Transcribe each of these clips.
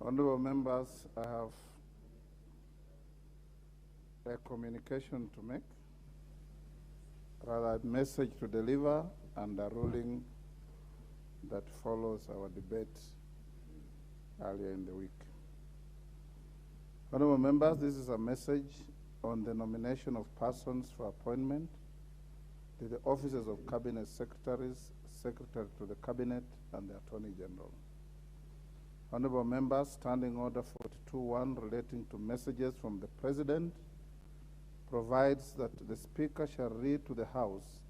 Honorable members, I have a communication to make, rather a message to deliver, and a ruling that follows our debate earlier in the week. Honorable members, this is a message on the nomination of persons for appointment to the offices of Cabinet Secretaries, Secretary to the Cabinet, and the Attorney General. Honorable members, Standing Order 42.1 relating to messages from the President provides that the Speaker shall read to the House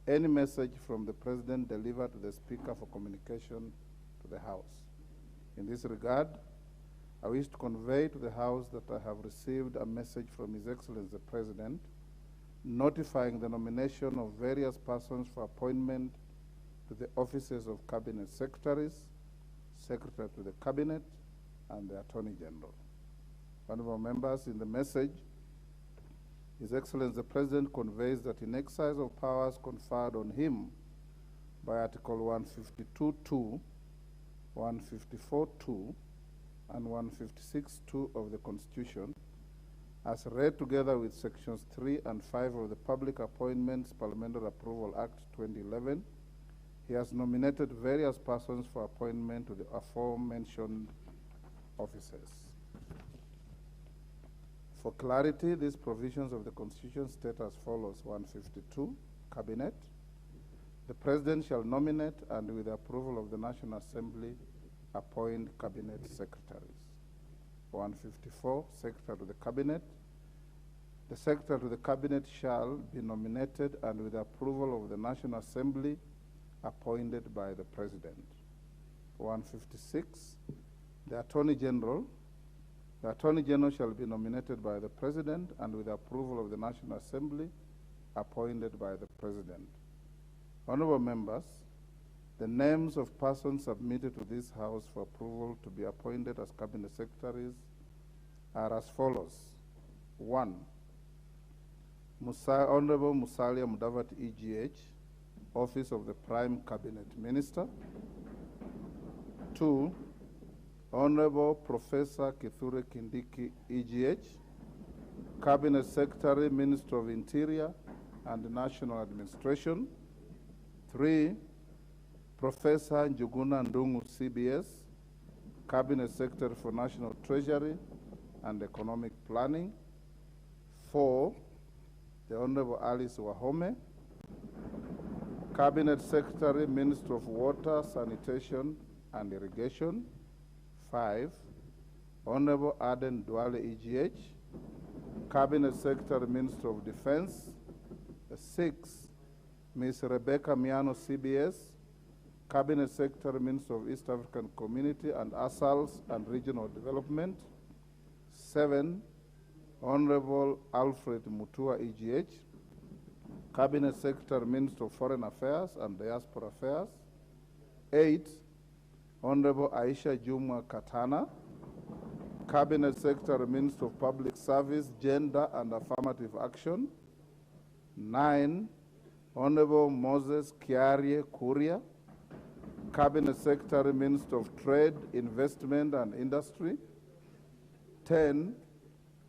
any message from the President delivered to the Speaker for communication to the House. In this regard, I wish to convey to the House that I have received a message from His Excellency the President notifying the nomination of various persons for appointment to the offices of Cabinet Secretaries, Secretary to the Cabinet, and the Attorney General. Honorable members, in the message, His Excellency the President conveys that in exercise of powers conferred on him by Article 152.2, 154.2, and 156.2 of the Constitution, as read together with Sections 3 and 5 of the Public Appointments Parliamentary Approval Act 2011, he has nominated various persons for appointment to the aforementioned offices. For clarity, these provisions of the Constitution state as follows. 152, Cabinet. The President shall nominate and with the approval of the National Assembly appoint Cabinet Secretaries. 154, Secretary to the Cabinet. The Secretary to the Cabinet shall be nominated and with the approval of the National Assembly appointed by the President. 156, the Attorney General. The Attorney General shall be nominated by the President and with the approval of the National Assembly appointed by the President. Honorable members, the names of persons submitted to this House for approval to be appointed as Cabinet Secretaries are as follows. 1. Honorable Musalia Mudavadi, EGH, Office of the Prime Cabinet Minister. 2. Honorable Professor Kithure Kindiki, EGH, Cabinet Secretary, Minister of Interior and National Administration. 3. Professor Njuguna Ndungu, CBS, Cabinet Secretary for National Treasury and Economic Planning. 4. The Honorable Alice Wahome, Cabinet Secretary, Minister of Water, Sanitation and Irrigation. 5. Honorable Aden Duale, EGH, Cabinet Secretary, Minister of Defense. 6. Ms. Rebecca Miano, CBS, Cabinet Secretary, Minister of East African Community and ASALS and Regional Development. 7. Honorable Alfred Mutua, EGH, Cabinet Secretary, Minister of Foreign Affairs and Diaspora Affairs. 8. Honorable Aisha Jumwa Katana, Cabinet Secretary, Minister of Public Service, Gender and Affirmative Action. 9. Honorable Moses Kiarie Kuria, Cabinet Secretary, Minister of Trade, Investment and Industry. 10.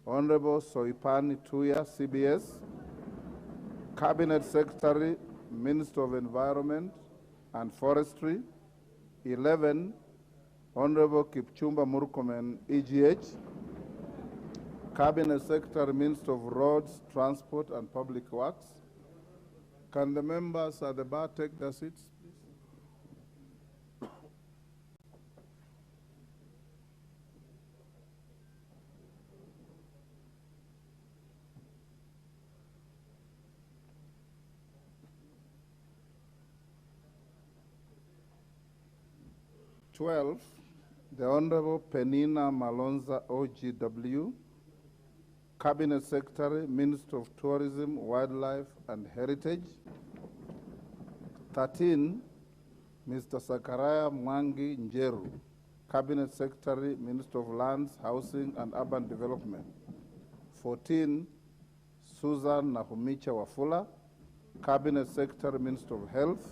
Honorable Soipani Tuya, CBS, Cabinet Secretary, Minister of Environment and Forestry. 11. Honorable Kipchumba Murkomen, EGH, Cabinet Secretary, Minister of Roads, Transport and Public Works. Can the members at the bar take their seats, please? Twelve, the Honorable Penina Malonza, OGW, Cabinet Secretary, Minister of Tourism, Wildlife and Heritage. 13, Mr. Sakaraya Mwangi Njeru, Cabinet Secretary, Minister of Lands, Housing and Urban Development. 14, Susan Nahumicha Wafula, Cabinet Secretary, Minister of Health.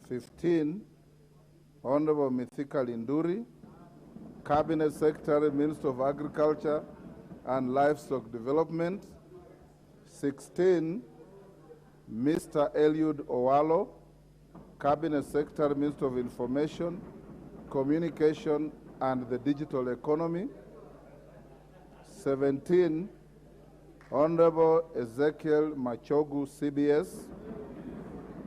15, Honorable Mithika Linduri, Cabinet Secretary, Minister of Agriculture and Livestock Development. 16, Mr. Eliud Owalo, Cabinet Secretary, Minister of Information, Communication and the Digital Economy. 17, Honorable Ezekiel Machogu, CBS,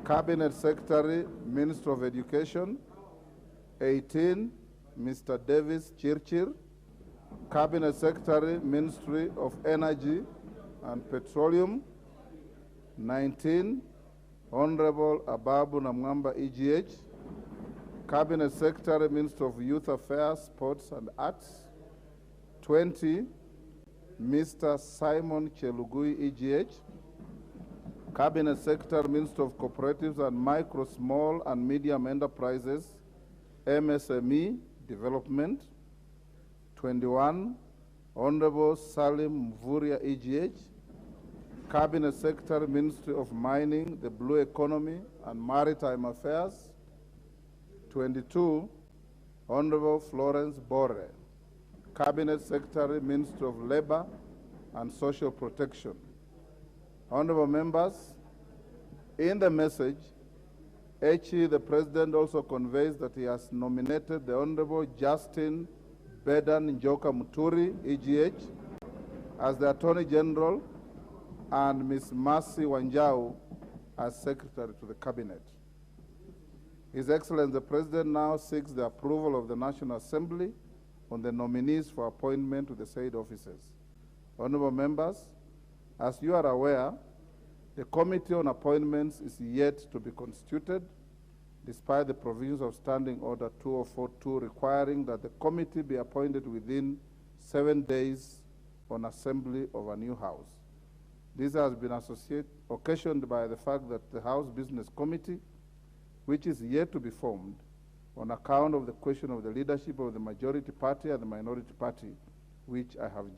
Cabinet Secretary, Minister of Education. 18, Mr. Davis Chirchir, Cabinet Secretary, Ministry of Energy and Petroleum. 19, Honorable Ababu Namwamba, EGH, Cabinet Secretary, Minister of Youth Affairs, Sports and Arts. 20, Mr. Simon Chelugui, EGH, Cabinet Secretary, Minister of Cooperatives and Micro, Small and Medium Enterprises, MSME Development. 21, Honorable Salim Mvuria, EGH, Cabinet Secretary, Ministry of Mining, the Blue Economy and Maritime Affairs. 22, Honorable Florence Borre, Cabinet Secretary, Ministry of Labor and Social Protection. Honorable members, in the message, HE, the President also conveys that he has nominated the Honorable Justin Bedan Njoka Muturi, EGH, as the Attorney General and Ms. Mercy Wanjau as Secretary to the Cabinet. His Excellency the President now seeks the approval of the National Assembly on the nominees for appointment to the said offices. Honorable members, as you are aware, the Committee on Appointments is yet to be constituted, despite the provisions of Standing Order 2042 requiring that the committee be appointed within 7 days on assembly of a new house. This has been occasioned by the fact that the House Business Committee, which is yet to be formed, on account of the question of the leadership of the majority party and the minority party, which I'll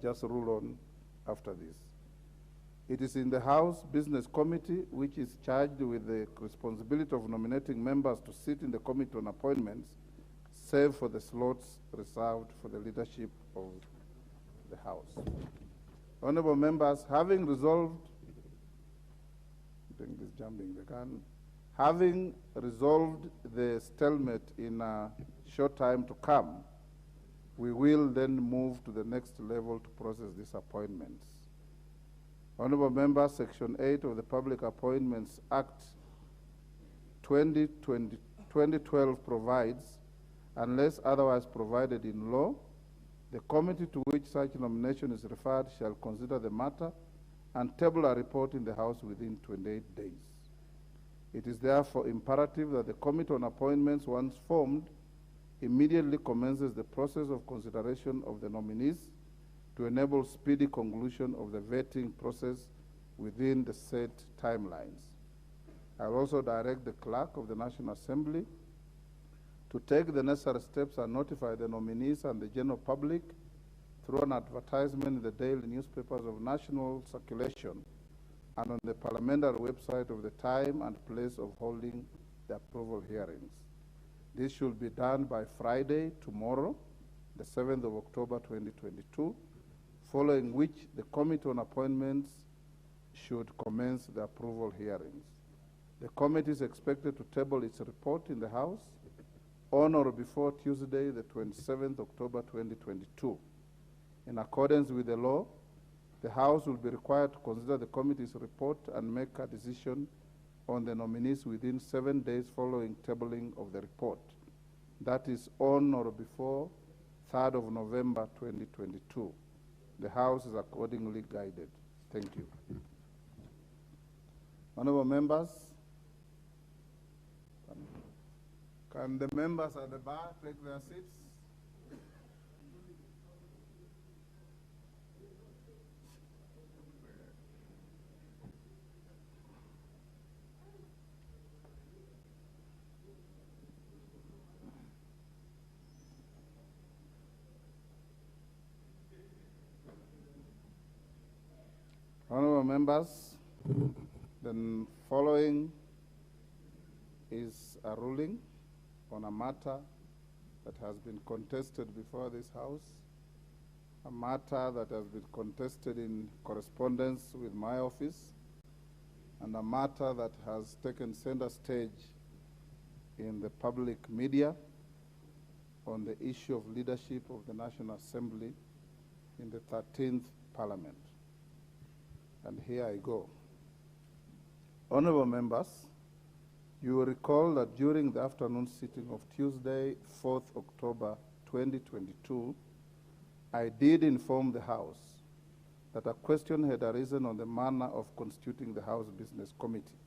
just rule on after this. It is in the House Business Committee, which is charged with the responsibility of nominating members to sit in the Committee on Appointments, save for the slots reserved for the leadership of the House. Honorable members, having resolved the stalemate in a short time to come, we will then move to the next level to process these appointments. Honorable members, Section 8 of the Public Appointments Act 2012 provides, unless otherwise provided in law, the committee to which such nomination is referred shall consider the matter and table a report in the House within 28 days. It is therefore imperative that the Committee on Appointments, once formed, immediately commences the process of consideration of the nominees to enable speedy conclusion of the vetting process within the set timelines. I will also direct the Clerk of the National Assembly to take the necessary steps and notify the nominees and the general public through an advertisement in the daily newspapers of national circulation and on the parliamentary website of the time and place of holding the approval hearings. This should be done by Friday, tomorrow, the 7th of October 2022, following which the Committee on Appointments should commence the approval hearings. The committee is expected to table its report in the House on or before Tuesday, the 27th October 2022. In accordance with the law, the House will be required to consider the committee's report and make a decision on the nominees within 7 days following tabling of the report. That is on or before 3rd of November 2022. The House is accordingly guided. Thank you. Honorable members, can the members at the bar take their seats? Honorable members, the following is a ruling on a matter that has been contested before this House, a matter that has been contested in correspondence with my office, and a matter that has taken center stage in the public media on the issue of leadership of the National Assembly in the 13th Parliament. And here I go. Honorable members, you will recall that during the afternoon sitting of Tuesday, 4th October 2022, I did inform the House that a question had arisen on the manner of constituting the House Business Committee,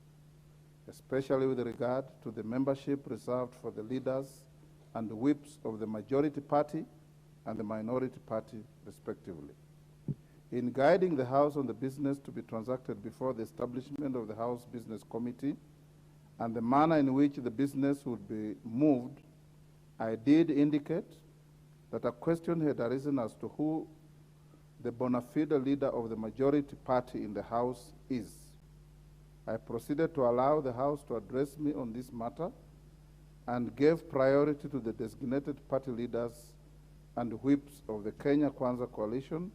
especially with regard to the membership reserved for the leaders and whips of the majority party and the minority party, respectively. In guiding the House on the business to be transacted before the establishment of the House Business Committee and the manner in which the business would be moved, I did indicate that a question had arisen as to who the bona fide leader of the majority party in the House is. I proceeded to allow the House to address me on this matter and gave priority to the designated party leaders and whips of the Kenya Kwanza Coalition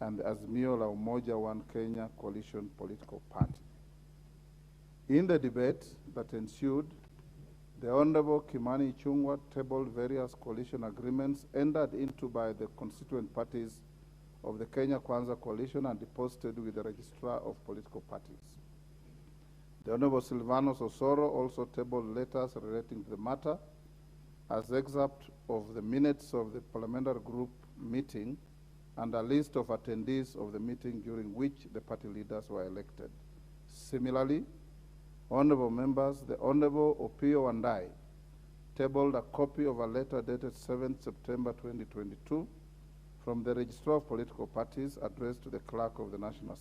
and the Azimio la Umoja One Kenya Coalition political party. In the debate that ensued, the Honorable Kimani Ichung'wah tabled various coalition agreements entered into by the constituent parties of the Kenya Kwanza Coalition and deposited with the Registrar of Political Parties. The Honorable Silvanus Osoro also tabled letters relating to the matter as excerpt of the minutes of the parliamentary group meeting and a list of attendees of the meeting during which the party leaders were elected. Similarly, honorable members, the Honorable Opio Wandai tabled a copy of a letter dated 7th September 2022 from the Registrar of Political Parties addressed to the Clerk of the National